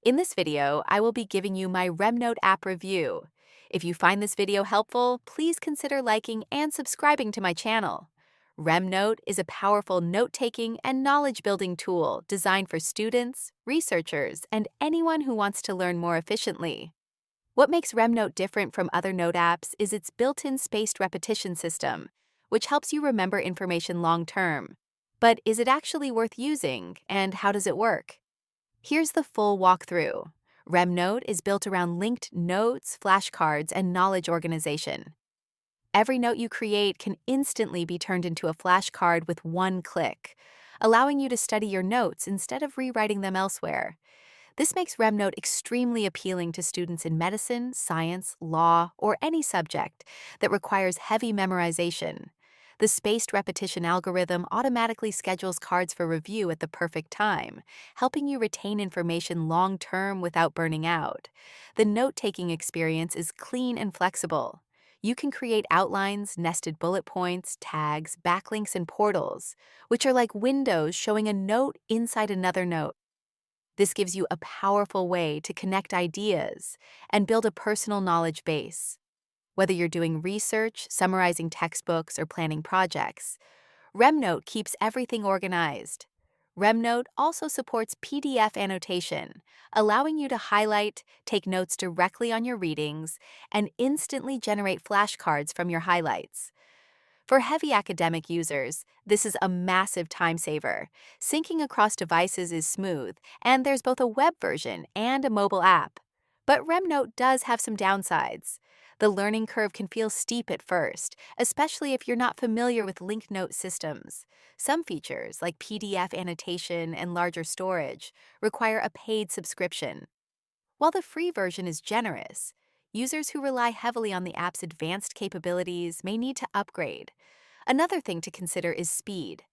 In this video, I will be giving you my RemNote app review. If you find this video helpful, please consider liking and subscribing to my channel. RemNote is a powerful note-taking and knowledge-building tool designed for students, researchers, and anyone who wants to learn more efficiently. What makes RemNote different from other note apps is its built-in spaced repetition system, which helps you remember information long-term. But is it actually worth using, and how does it work? Here's the full walkthrough. RemNote is built around linked notes, flashcards, and knowledge organization. Every note you create can instantly be turned into a flashcard with one click, allowing you to study your notes instead of rewriting them elsewhere. This makes RemNote extremely appealing to students in medicine, science, law, or any subject that requires heavy memorization. The spaced repetition algorithm automatically schedules cards for review at the perfect time, helping you retain information long-term without burning out. The note-taking experience is clean and flexible. You can create outlines, nested bullet points, tags, backlinks, and portals, which are like windows showing a note inside another note. This gives you a powerful way to connect ideas and build a personal knowledge base. Whether you're doing research, summarizing textbooks, or planning projects, RemNote keeps everything organized. RemNote also supports PDF annotation, allowing you to highlight, take notes directly on your readings, and instantly generate flashcards from your highlights. For heavy academic users, this is a massive time saver. Syncing across devices is smooth, and there's both a web version and a mobile app. But RemNote does have some downsides. The learning curve can feel steep at first, especially if you're not familiar with linked note systems. Some features, like PDF annotation and larger storage, require a paid subscription. While the free version is generous, users who rely heavily on the app's advanced capabilities may need to upgrade. Another thing to consider is speed.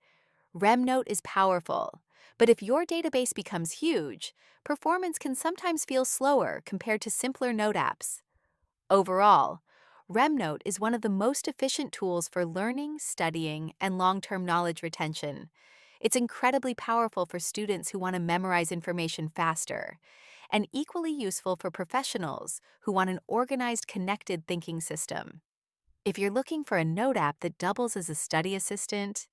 RemNote is powerful, but if your database becomes huge, performance can sometimes feel slower compared to simpler note apps. Overall, RemNote is one of the most efficient tools for learning, studying, and long-term knowledge retention. It's incredibly powerful for students who want to memorize information faster, and equally useful for professionals who want an organized, connected thinking system. If you're looking for a note app that doubles as a study assistant,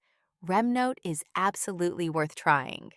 RemNote is absolutely worth trying.